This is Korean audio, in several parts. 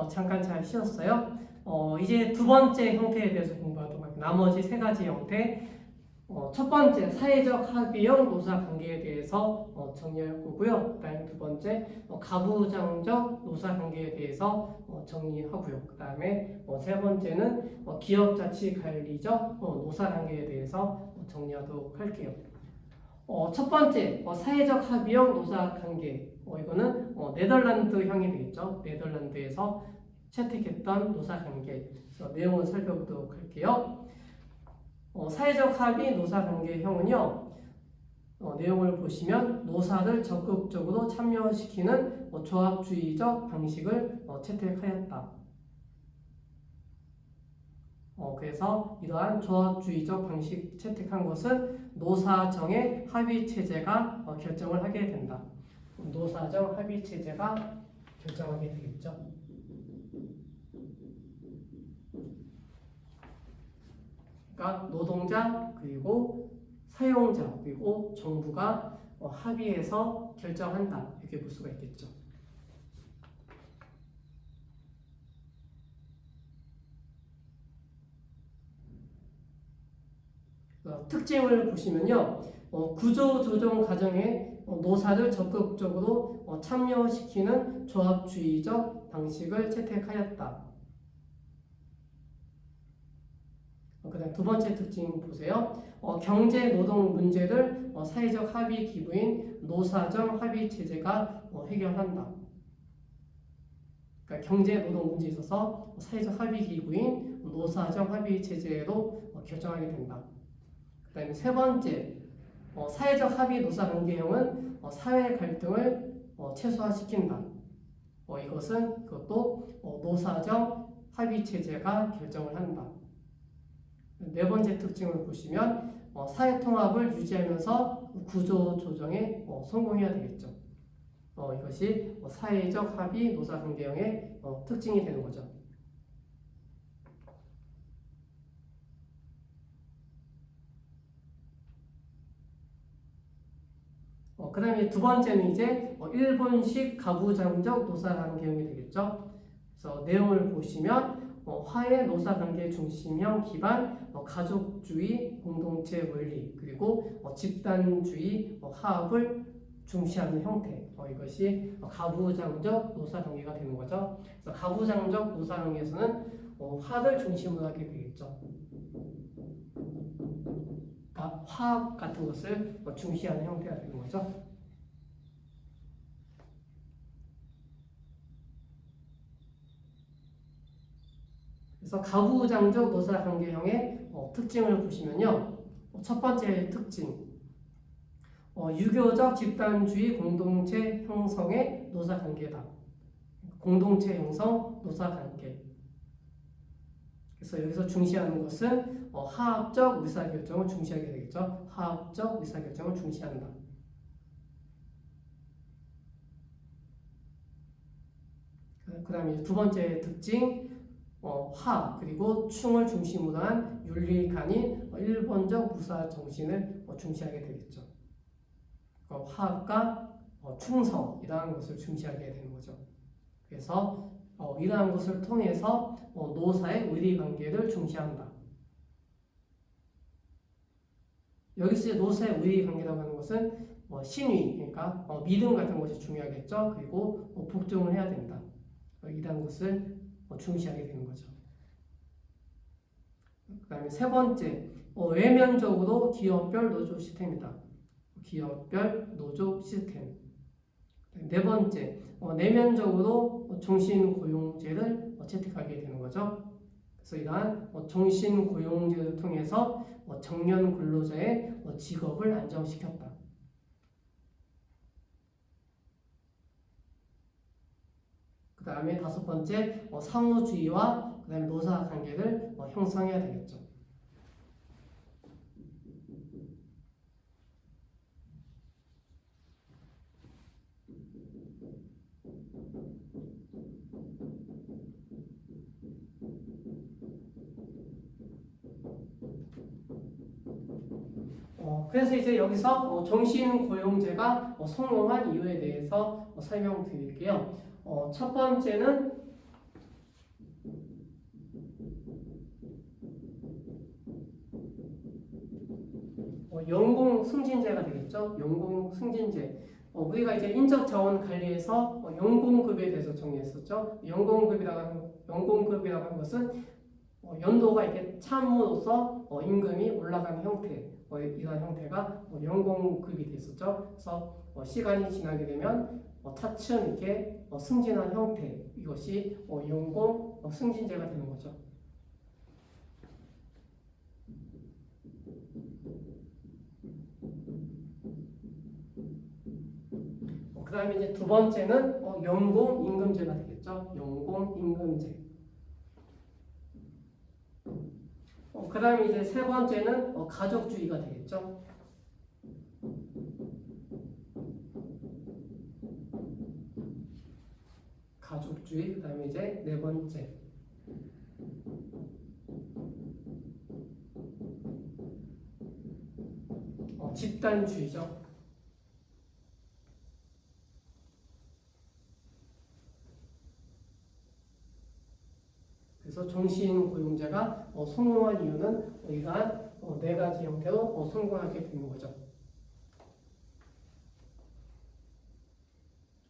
잠깐 잘 쉬었어요. 이제 두 번째 형태에 대해서 공부하도록 할게요. 나머지 세 가지 형태. 첫 번째 사회적 합의형 노사관계에 대해서 정리할 거고요. 그다음에 두 번째 가부장적 노사관계에 대해서 정리하고요. 그다음에 세 번째는 기업자치관리적 노사관계에 대해서 정리하도록 할게요. 첫 번째 사회적 합의형 노사관계. 이거는 네덜란드형이 되겠죠. 네덜란드에서 채택했던 노사관계. 그래서 내용을 살펴보도록 할게요. 사회적 합의 노사관계형은요, 내용을 보시면 노사를 적극적으로 참여시키는 조합주의적 방식을 채택하였다. 그래서 이러한 조합주의적 방식 채택한 것은 노사정의 합의체제가 결정을 하게 된다. 노사정 합의체제가 결정하게 되겠죠. 그러니까 노동자 그리고 사용자 그리고 정부가 합의해서 결정한다 이렇게 볼 수가 있겠죠. 특징을 보시면요, 구조조정 과정에 노사를 적극적으로 참여시키는 조합주의적 방식을 채택하였다. 그다음 두 번째 특징 보세요. 경제 노동 문제를 사회적 합의 기구인 노사정 합의 체제가 해결한다. 그러니까 경제 노동 문제에 있어서 사회적 합의 기구인 노사정 합의 체제로 결정하게 된다. 그다음에 세 번째 사회적 합의 노사관계형은 사회 갈등을 최소화시킨다. 이것은 그것도 노사정 합의 체제가 결정을 한다. 네 번째 특징을 보시면 사회 통합을 유지하면서 구조 조정에 성공해야 되겠죠. 이것이 사회적 합의 노사관계형의 특징이 되는 거죠. 그 다음에 두 번째는 이제 일본식 가부장적 노사관계형이 되겠죠. 그래서 내용을 보시면 화해 노사관계 중심형 기반 가족주의 공동체 원리 그리고 집단주의 화합을 중시하는 형태, 이것이 가부장적 노사관계가 되는 거죠. 그래서 가부장적 노사관계에서는 화를 중심으로 하게 되겠죠. 그러니까 화합 같은 것을 중시하는 형태가 되는 거죠. 그래서 가부장적 노사관계형의 특징을 보시면요, 첫 번째 특징, 유교적 집단주의 공동체 형성의 노사관계다. 공동체 형성 노사관계. 그래서 여기서 중시하는 것은 화합적 의사결정을 중시하게 되겠죠. 화합적 의사결정을 중시한다. 그 다음에 두 번째 특징, 화 그리고 충을 중심으로 한 윤리관인 일본적 무사 정신을 중시하게 되겠죠. 화합과 충성 이러한 것을 중시하게 되는 거죠. 그래서 이러한 것을 통해서 노사의 의리관계를 중시한다. 여기서 노사의 의리관계라고 하는 것은 신의, 그러니까 믿음 같은 것이 중요하겠죠. 그리고 복종을 해야 된다. 이러한 것을 중시하게 되는 거죠. 그 다음에 세 번째, 외면적으로 기업별 노조 시스템이다. 기업별 노조 시스템. 네 번째, 내면적으로 종신고용제를 채택하게 되는 거죠. 그래서 이러한 종신고용제를 통해서 청년 근로자의 직업을 안정시켰다. 그 다음에 다섯 번째, 상호주의와 그 다음에 노사관계를 형성해야 되겠죠. 그래서 이제 여기서 종신고용제가 성공한 이유에 대해서 설명드릴게요. 첫 번째는 연공 승진제가 되겠죠. 연공 승진제. 우리가 이제 인적 자원 관리에서 연공급에 대해서 정리했었죠. 연공급이라고 하는 것은 연도가 이렇게 참으로써 임금이 올라가는 형태, 이러한 형태가 연공급이 됐었죠. 그래서 시간이 지나게 되면 차츰 이렇게 승진한 형태, 이것이 연공 승진제가 되는 거죠. 그 다음에 이제 두 번째는 연공임금제가 되겠죠. 연공임금제. 그 다음에 이제 세 번째는 가족주의가 되겠죠. 가족주의. 그 다음에 이제 네 번째. 집단주의죠. 그래서 종신 고용제가 성공한 이유는 이러한 네 가지 형태로 성공하게 되는 거죠.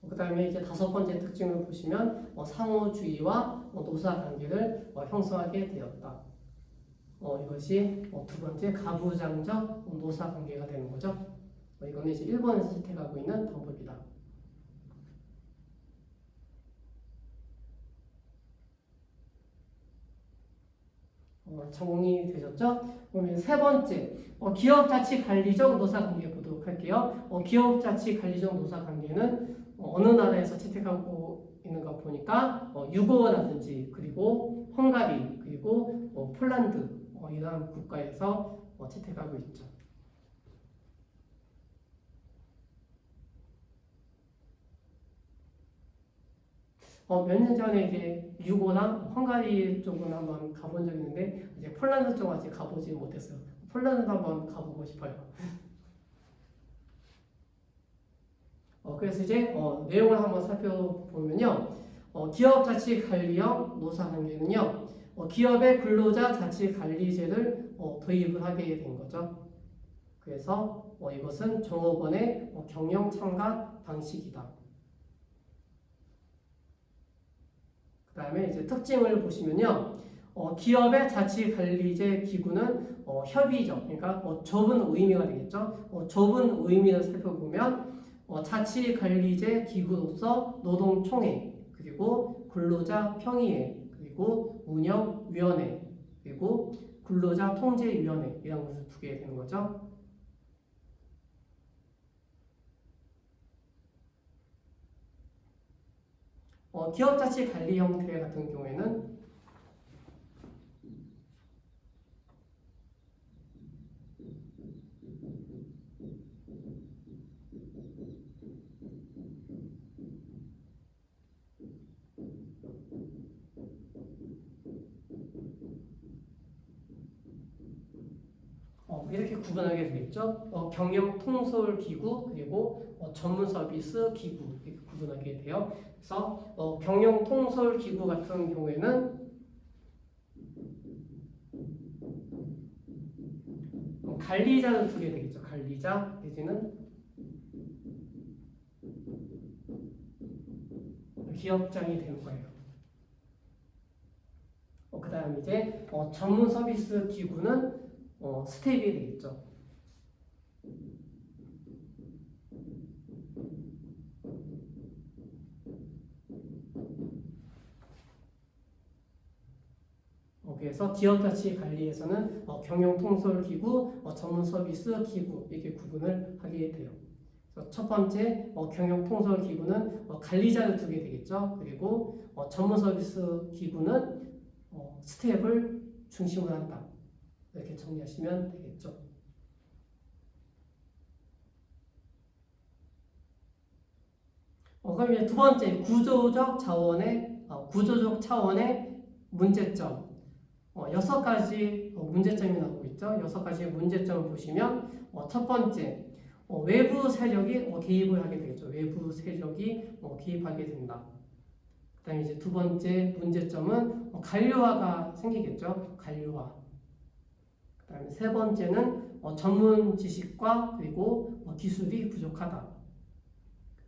그 다음에 이제 다섯 번째 특징을 보시면 상호주의와 노사관계를 형성하게 되었다. 이것이 두 번째 가부장적 노사관계가 되는 거죠. 이거는 이제 일본에서 채택하고 있는 방법이다. 정리되셨죠? 그러면 세 번째, 기업자치관리적 노사관계 보도록 할게요. 기업자치관리적 노사관계는 어느 나라에서 채택하고 있는가 보니까 유고라든지 그리고 헝가리 그리고 폴란드 이러한 국가에서 채택하고 있죠. 몇 년 전에 이제 유고랑 헝가리 쪽은 한번 가본 적이 있는데 이제 폴란드 쪽 아직 가보지 못했어요. 폴란드 한번 가보고 싶어요. 그래서 이제 내용을 한번 살펴보면요. 기업자치관리형 노사관계는요. 기업의 근로자자치관리제를 도입을 하게 된 거죠. 그래서 이것은 종업원의 경영참가 방식이다. 그 다음에 이제 특징을 보시면요. 기업의 자치관리제 기구는 협의적, 그러니까 좁은 의미가 되겠죠. 좁은 의미를 살펴보면 자치관리제 기구로서 노동총회, 그리고 근로자 평의회, 그리고 운영위원회, 그리고 근로자 통제위원회 이런 것을 두게 되는 거죠. 기업자치관리 형태 같은 경우에는 이렇게 구분하게 되겠죠. 경영통솔기구 그리고 전문서비스 기구 이렇게 구분하게 돼요. 그래서 경영통솔기구 같은 경우에는 관리자를 두게 되겠죠. 관리자 내지는 기업장이 되는 거예요. 그 다음 이제 전문서비스기구는 스텝이 되겠죠. 그래서 기업자치관리에서는 경영통솔기구, 전문서비스기구 이렇게 구분을 하게 돼요. 그래서 첫 번째 경영통솔기구는 관리자를 두게 되겠죠. 그리고 전문서비스기구는 스텝을 중심으로 한다. 이렇게 정리하시면 되겠죠. 그럼 이제 두 번째 구조적 차원의 문제점. 6가지 문제점이 나오고 있죠. 6가지의 문제점을 보시면 첫 번째 외부 세력이 개입을 하게 되겠죠. 외부 세력이 개입하게 된다. 그 다음에 이제 두 번째 문제점은 관료화가 생기겠죠. 관료화. 그 그다음에 세 번째는 전문 지식과 그리고 기술이 부족하다.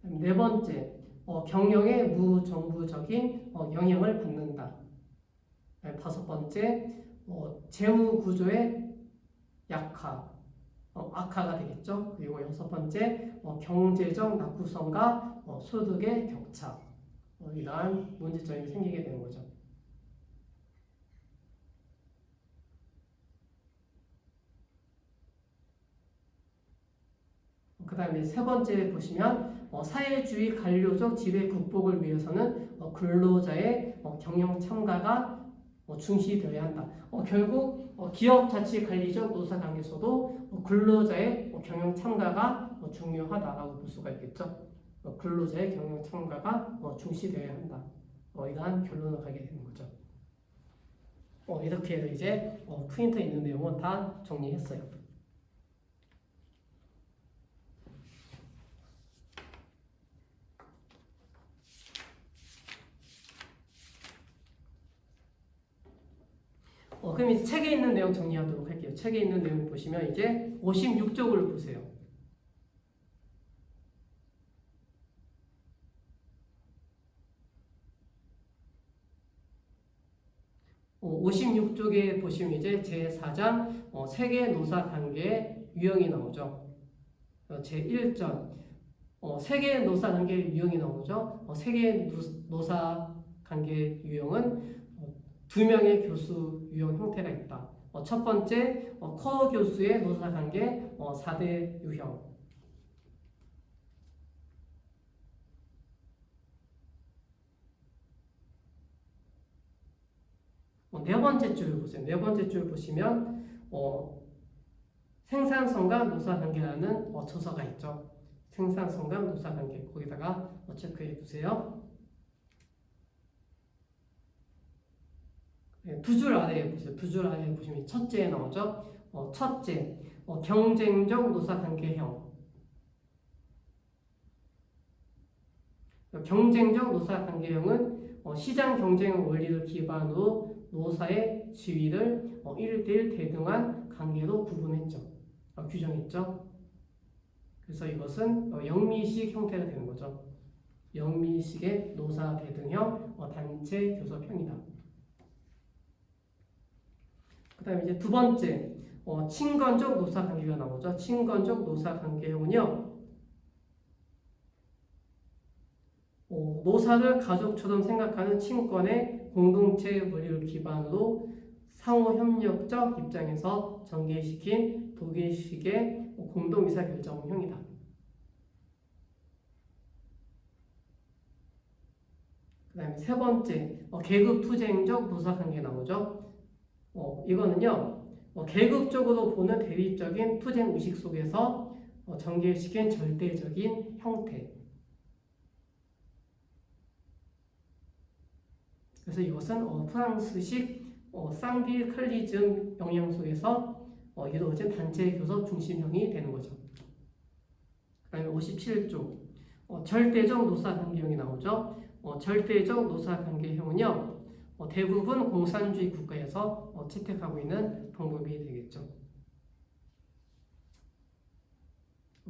그다음에 네 번째, 경영에 무정부적인 영향을 받는다. 그다음에 다섯 번째, 재무 구조의 악화가 되겠죠. 그리고 여섯 번째, 경제적 낙후성과 소득의 격차. 이러한 문제점이 생기게 되는 거죠. 그 다음에 세 번째 보시면 사회주의 관료적 지배 극복을 위해서는 근로자의 경영 참가가 중시되어야 한다. 결국 기업 자치 관리적 노사 관계에서도 근로자의 경영 참가가 중요하다라고 볼 수가 있겠죠. 근로자의 경영 참가가 중시되어야 한다. 이러한 결론을 가게 되는 거죠. 이렇게 해서 이제 프린터에 있는 내용은 다 정리했어요. 그럼 이제 책에 있는 내용 정리하도록 할게요. 책에 있는 내용 보시면 이제 56쪽을 보세요. 56쪽에 보시면 이제 제4장 세계 노사 관계의 유형이 나오죠. 제1전 세계 노사 관계의 유형이 나오죠. 세계 노사 관계 유형은 두 명의 교수 유형 형태가 있다. 첫 번째, 커 교수의 노사 관계 4대 유형. 네 번째 줄 보세요. 네 번째 줄 보시면 생산성과 노사 관계라는 저서가 있죠. 생산성과 노사 관계 거기다가 체크해 두세요. 두 줄 아래에 보세요. 두 줄 아래에 보시면 첫째에 나오죠. 첫째, 경쟁적 노사 관계형. 경쟁적 노사 관계형은 시장 경쟁 원리를 기반으로 노사의 지위를 1대1 대등한 관계로 구분했죠. 규정했죠. 그래서 이것은 영미식 형태가 되는 거죠. 영미식의 노사 대등형 단체 교섭형이다. 그 다음에 이제 두 번째, 친권적 노사 관계가 나오죠. 친권적 노사 관계형은요, 노사를 가족처럼 생각하는 친권의 공동체 원리를 기반으로 상호협력적 입장에서 전개시킨 독일식의 공동의사결정형이다. 그 다음에 세 번째, 계급투쟁적 노사관계 나오죠. 이거는요, 계급적으로 보는 대립적인 투쟁의식 속에서 전개시킨 절대적인 형태. 그래서 이것은 프랑스식 쌍비칼리즘 영향 속에서 이루어진 단체 교섭 중심형이 되는 거죠. 그 다음에 57조 절대적 노사관계형이 나오죠. 절대적 노사관계형은요 대부분 공산주의 국가에서 채택하고 있는 방법이 되겠죠.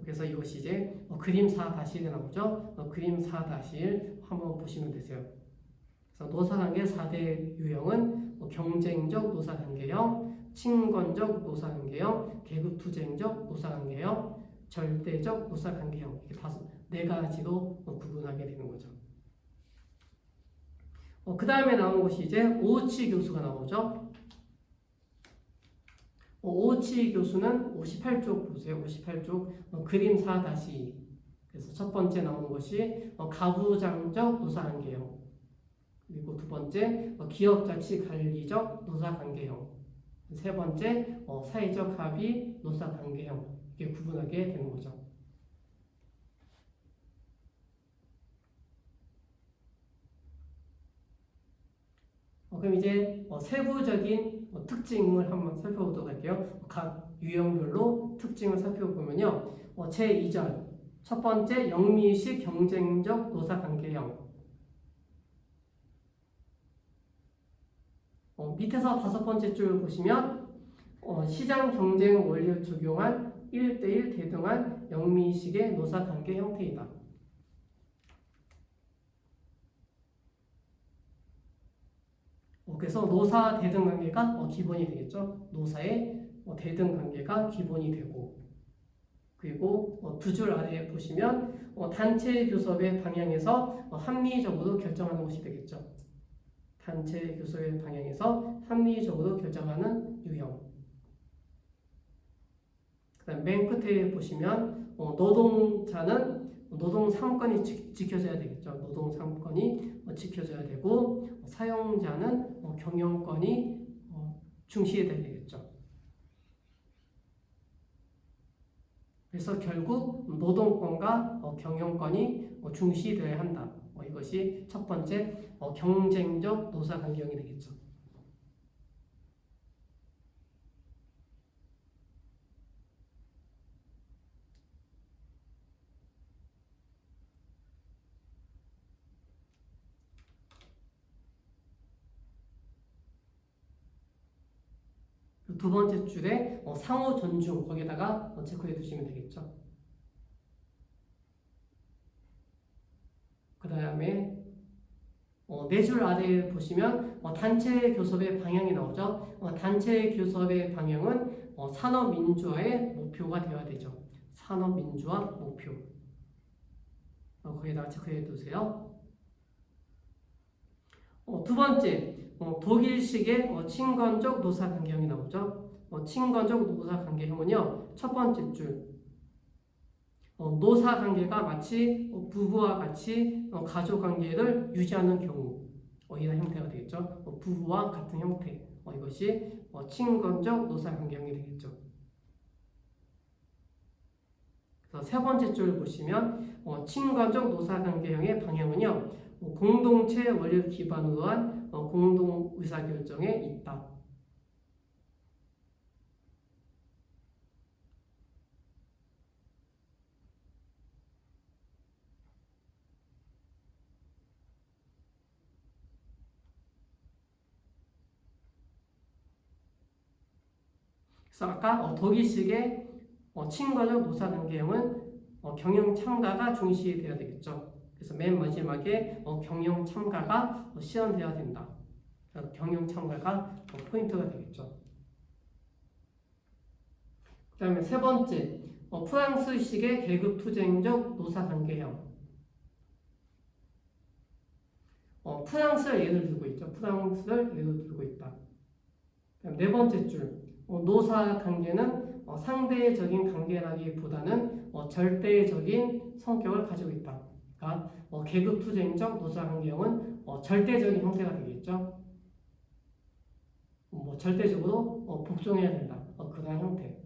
그래서 이것이 이제 그림 4-1에 나오죠. 그림 4-1 한번 보시면 되세요. 그래서 노사관계 4대 유형은 경쟁적 노사관계형, 친권적 노사관계형, 계급투쟁적 노사관계형, 절대적 노사관계형 이렇게 네 가지로 구분하게 되는 거죠. 그 다음에 나오는 것이 이제 오우치 교수가 나오죠. 오우치 교수는 58쪽 보세요. 58쪽 그림 4-2 그래서 첫 번째 나오는 것이 가부장적 노사관계형, 그리고 두 번째 기업자치관리적 노사관계형, 세 번째 사회적 합의 노사관계형 이렇게 구분하게 되는 거죠. 그럼 이제 세부적인 특징을 한번 살펴보도록 할게요. 각 유형별로 특징을 살펴보면요. 제2절 첫 번째 영미식 경쟁적 노사관계형. 밑에서 다섯 번째 줄 보시면 시장 경쟁 원리를 적용한 1대1 대등한 영미식의 노사관계 형태이다. 그래서 노사 대등 관계가 기본이 되겠죠. 노사의 대등 관계가 기본이 되고, 그리고 두 줄 아래에 보시면 단체 교섭의 방향에서 합리적으로 결정하는 것이 되겠죠. 단체 교섭의 방향에서 합리적으로 결정하는 유형. 그다음 맨 끝에 보시면 노동자는 노동 3권이 지켜져야 되겠죠. 노동 3권이 지켜져야 되고, 사용자는 경영권이 중시해야 되겠죠. 그래서 결국 노동권과 경영권이 중시되어야 한다. 이것이 첫 번째 경쟁적 노사관계형이 되겠죠. 두 번째 줄에 상호 존중, 거기다가 체크해 두시면 되겠죠. 그 다음에 네 줄 아래에 보시면 단체 교섭의 방향이 나오죠. 단체 교섭의 방향은 산업민주화의 목표가 되어야 되죠. 산업민주화 목표. 거기다가 체크해 두세요. 두 번째, 독일식의 친권적 노사관계형이 나오죠. 친권적 노사관계형은요, 첫 번째 줄, 노사관계가 마치 부부와 같이 가족관계를 유지하는 경우, 이런 형태가 되겠죠. 부부와 같은 형태, 이것이 친권적 노사관계형이 되겠죠. 그래서 세 번째 줄 보시면 친권적 노사관계형의 방향은요, 공동체 원리를 기반으로 한 공동 의사결정에 있다. 그래서 아까 독일식의 친과적 노사관계형은 경영 참가가 중시되어야 되겠죠. 그래서 맨 마지막에 경영 참가가 시연되어야 된다. 경영 참가가 포인트가 되겠죠. 그 다음에 세 번째, 프랑스식의 계급투쟁적 노사관계형. 프랑스를 예를 들고 있죠. 프랑스를 예를 들고 있다. 네 번째 줄, 노사관계는 상대적인 관계라기보다는 절대적인 성격을 가지고 있다. 그러니까 계급투쟁적 노사관계형은 절대적인 형태가 되겠죠. 절대적으로 복종해야 된다. 그러한 형태.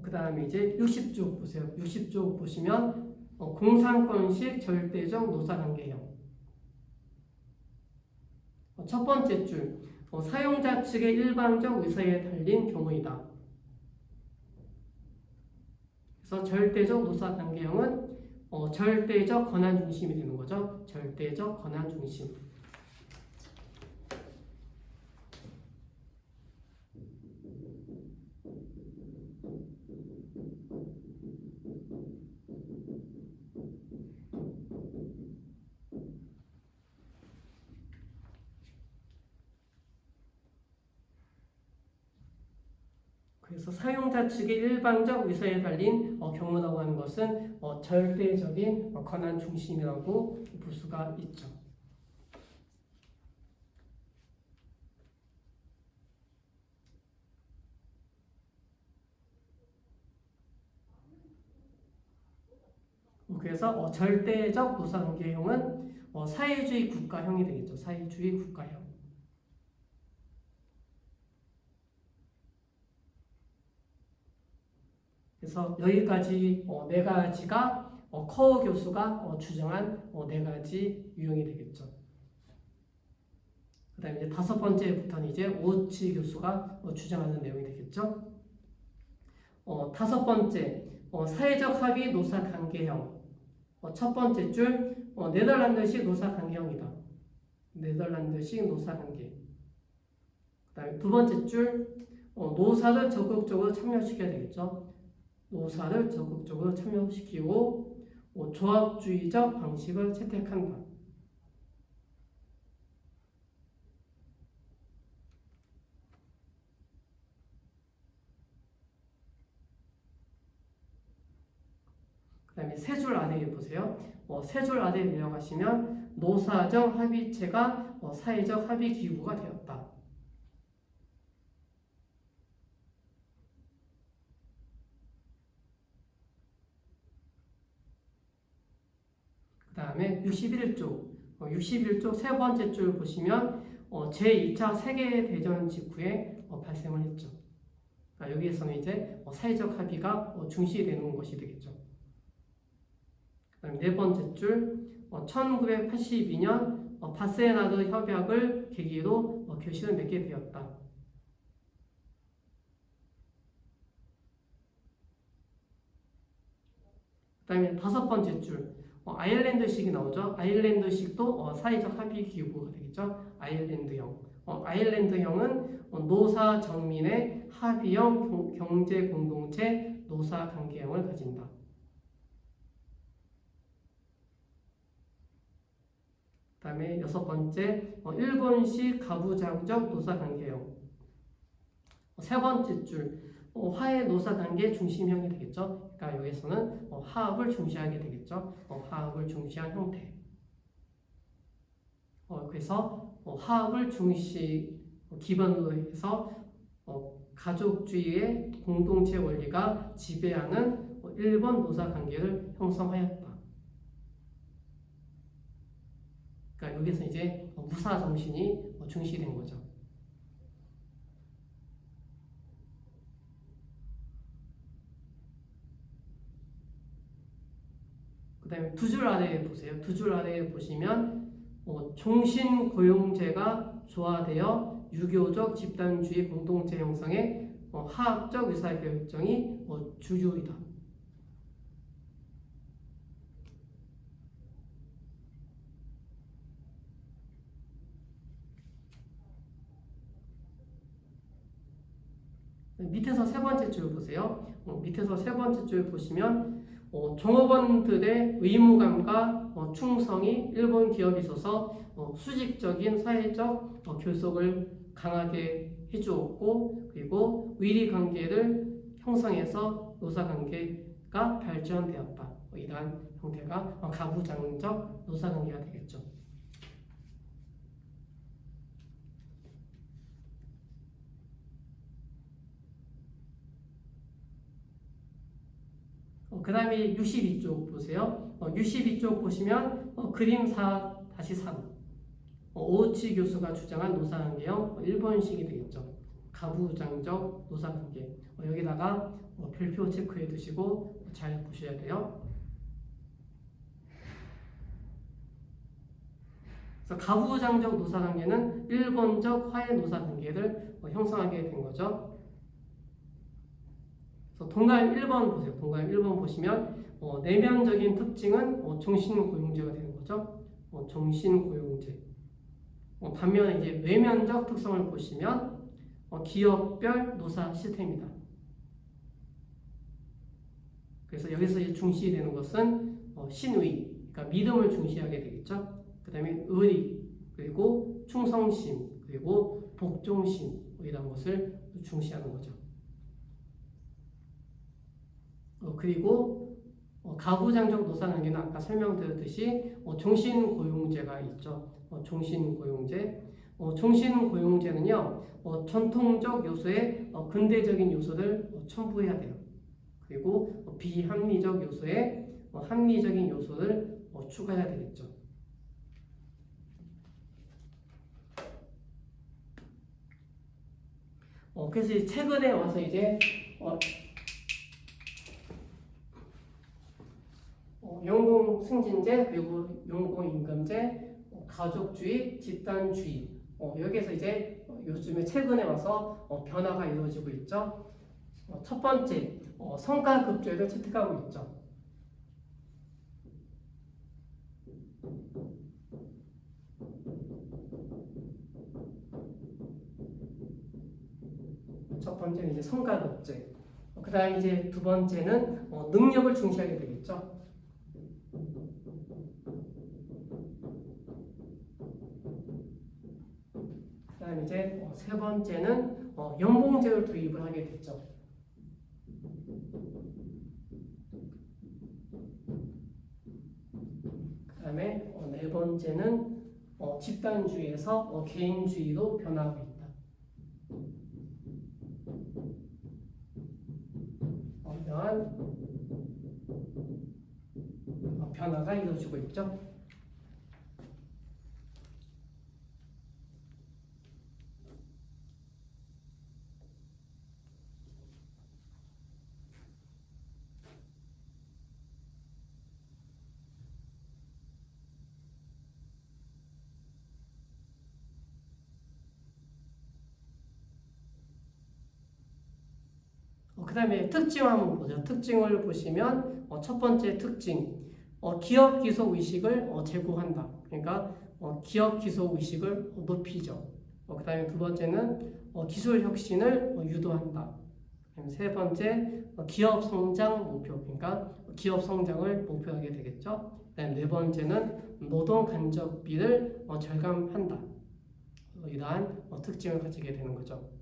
그 다음에 이제 60쪽 보세요. 60쪽 보시면 공산권식 절대적 노사관계형. 첫 번째 줄, 사용자 측의 일방적 의사에 달린 경우이다. 그래서 절대적 노사관계형은 절대적 권한 중심이 되는 거죠. 절대적 권한 중심. 그래서 사용자 측의 일방적 의사에 달린 경우라고 하는 것은 절대적인 권한 중심이라고 볼 수가 있죠. 그래서 절대적 노사관계형은 사회주의 국가형이 되겠죠. 사회주의 국가형. 그래서 여기까지 네 가지가 커어 교수가 주장한 네 가지 유형이 되겠죠. 그 다음에 이제 다섯 번째부터는 이제 오치 교수가 주장하는 내용이 되겠죠. 다섯 번째, 사회적 합의 노사 관계형. 첫 번째 줄 네덜란드식 노사 관계형이다. 네덜란드식 노사 관계. 그다음에 두 번째 줄 노사를 적극적으로 참여시켜야 되겠죠. 노사를 적극적으로 참여시키고 조합주의적 방식을 채택한다. 그 다음에 세 줄 아래에 보세요. 세 줄 아래에 내려가시면 노사정 합의체가 사회적 합의 기구가 되었다. 그 다음에 61쪽 세 번째 줄 보시면 제2차 세계대전 직후에 발생을 했죠. 여기에서는 이제 사회적 합의가 중시되는 것이 되겠죠. 그다음에 네 번째 줄 1982년 바세나드 협약을 계기로 결실을 맺게 되었다. 그다음에 다섯 번째 줄 아일랜드식이 나오죠. 아일랜드식도 사회적 합의 기구가 되겠죠. 아일랜드형. 아일랜드형은 노사 정민의 합의형 경제 공동체 노사 관계형을 가진다. 그다음에 여섯 번째 일본식 가부장적 노사 관계형. 세 번째 줄 화해 노사 관계 중심형이 되겠죠. 그러니까 여기서는 화합을 중시하게 되겠죠. 화합을 중시한 형태. 그래서 화합을 중시 기반으로 해서 가족주의의 공동체 원리가 지배하는 일본 노사 관계를 형성하였다. 그러니까 여기서 이제 무사 정신이 중시된 거죠. 그 다음에 두 줄 아래에 보세요. 두 줄 아래에 보시면 종신고용제가 조화되어 유교적 집단주의 공동체 형성의 화합적 의사결정이 주류이다. 밑에서 세 번째 줄 보세요. 밑에서 세 번째 줄 보시면 종업원들의 의무감과 충성이 일본 기업에 있어서 수직적인 사회적 결속을 강하게 해주었고, 그리고 의리 관계를 형성해서 노사 관계가 발전되었다. 이러한 형태가 가부장적 노사 관계가 되겠죠. 그 다음에 62쪽 보세요. 62쪽 보시면 그림 4-3 오우치 교수가 주장한 노사관계형 일본식이 되겠죠. 가부장적 노사관계. 여기다가 별표 체크해 두시고 잘 보셔야 돼요. 그래서 가부장적 노사관계는 일본적 화해 노사관계를 형성하게 된 거죠. 동그라미 1번 보세요. 동그라미 1번 보시면 내면적인 특징은 종신고용제가 되는 거죠. 종신고용제. 반면에 이제 외면적 특성을 보시면 기업별 노사 시스템이다. 그래서 여기서 이제 중시되는 것은 신의, 그러니까 믿음을 중시하게 되겠죠. 그 다음에 의리, 그리고 충성심, 그리고 복종심 이런 것을 중시하는 거죠. 그리고 가부장적 노사관계는 아까 설명드렸듯이 종신고용제가 있죠. 종신고용제. 종신고용제는요 전통적 요소에 근대적인 요소를 첨부해야 돼요. 그리고 비합리적 요소에 합리적인 요소를 추가해야 되겠죠. 그래서 최근에 와서 이제 연공승진제, 그리고 연공임금제, 가족주의, 집단주의 여기에서 이제 요즘에 최근에 와서 변화가 이루어지고 있죠. 첫 번째, 성과급제를 채택하고 있죠. 첫 번째는 이제 성과급제. 그 다음 이제 두 번째는 능력을 중시하게 되겠죠. 그 다음 이제 세 번째는 연봉제를 도입을 하게 됐죠. 그 다음에 네 번째는 집단주의에서 개인주의로 변화하고 있다. 이러한 변화가 이루어지고 있죠. 그 다음에 특징을 한번 보죠. 특징을 보시면 첫 번째 특징, 기업 기속 의식을 제고한다. 그러니까 기업 기속 의식을 높이죠. 그 다음에 두 번째는 기술 혁신을 유도한다. 세 번째, 기업 성장 목표, 그러니까 기업 성장을 목표하게 되겠죠. 그다음에 네 번째는 노동 간접비를 절감한다. 이러한 특징을 가지게 되는 거죠.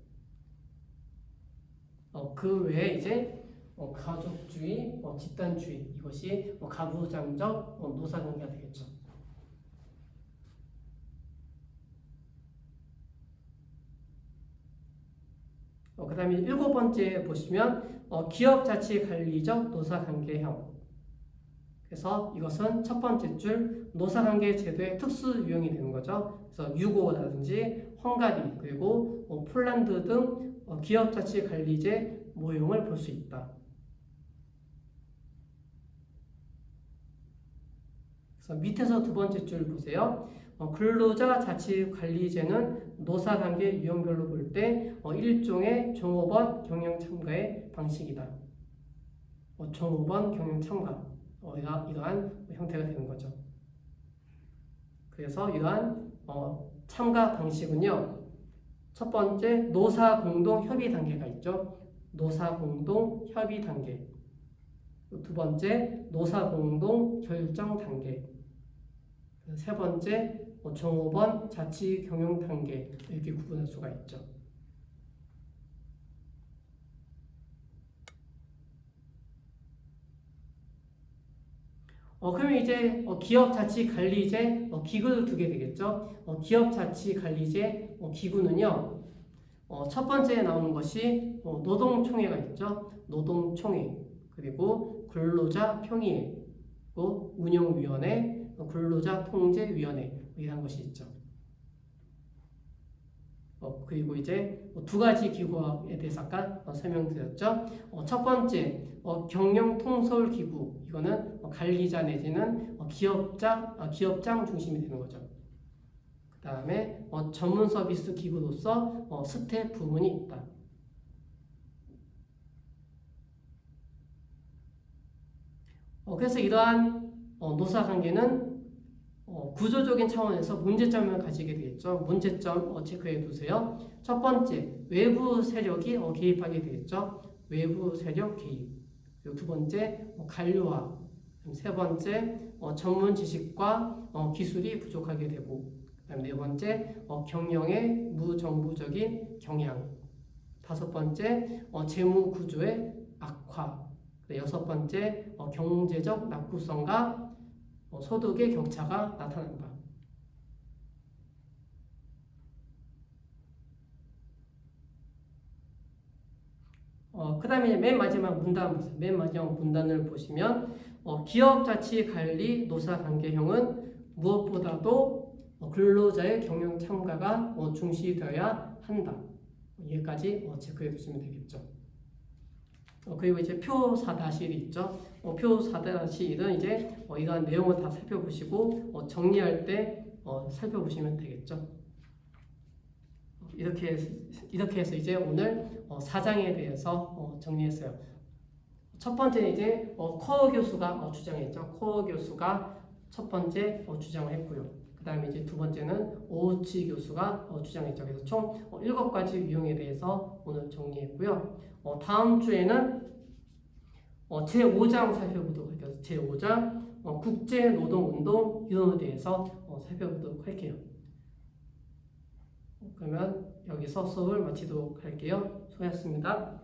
그 외에 이제 가족주의, 집단주의, 이것이 가부장적 노사관계가 되겠죠. 그 다음에 일곱 번째 보시면 기업자치관리적 노사관계형. 그래서 이것은 첫 번째 줄 노사관계 제도의 특수 유형이 되는 거죠. 그래서 유고라든지 헝가리 그리고 폴란드 등 기업자치관리제 모형을 볼 수 있다. 그래서 밑에서 두 번째 줄 보세요. 근로자 자치관리제는 노사관계 유형별로 볼 때 일종의 종업원 경영 참가의 방식이다. 종업원 경영 참가 이러한 형태가 되는 거죠. 그래서 이러한 참가 방식은요. 첫 번째 노사 공동 협의 단계가 있죠. 노사 공동 협의 단계. 두 번째 노사 공동 결정 단계. 세 번째 종업원 자치 경영 단계 이렇게 구분할 수가 있죠. 그러면 이제 기업자치관리제 기구를 두게 되겠죠. 기업자치관리제 기구는요. 첫 번째에 나오는 것이 노동총회가 있죠. 노동총회 그리고 근로자평의회 그리고 운영위원회 근로자통제위원회 이런 것이 있죠. 그리고 이제 두 가지 기구에 대해서 아까 설명드렸죠. 첫 번째 경영통솔기구 이거는 관리자 내지는 기업장 중심이 되는 거죠. 그 다음에 전문 서비스 기구로서 스텝 부문이 있다. 그래서 이러한 노사관계는 구조적인 차원에서 문제점을 가지게 되겠죠. 문제점 체크해 두세요. 첫 번째, 외부 세력이 개입하게 되겠죠. 외부 세력 개입. 그리고 두 번째, 관료화. 세 번째, 전문 지식과 기술이 부족하게 되고, 그다음 네 번째, 경영의 무정부적인 경향. 다섯 번째, 재무 구조의 악화. 여섯 번째, 경제적 낙후성과 소득의 격차가 나타난다. 그 다음에 맨 마지막 문단 보세요. 맨 마지막 문단을 보시면 기업자치관리 노사관계형은 무엇보다도 근로자의 경영 참가가 중시되어야 한다. 여기까지 체크해 두시면 되겠죠. 그리고 이제 표 4-1이 있죠. 표 4-1은 이제 이러한 내용을 다 살펴보시고 정리할 때 살펴보시면 되겠죠. 이렇게 해서 이제 오늘 4장에 대해서 정리했어요. 첫 번째는 이제 코어 교수가 주장했죠. 코어 교수가 첫 번째 주장을 했고요. 그 다음에 이제 두 번째는 오우치 교수가 주장했죠. 그래서 총 7가지 유형에 대해서 오늘 정리했고요. 다음 주에는 제5장 살펴보도록 할게요. 제5장 국제노동운동 이론에 대해서 살펴보도록 할게요. 그러면 여기서 수업을 마치도록 할게요. 수고하셨습니다.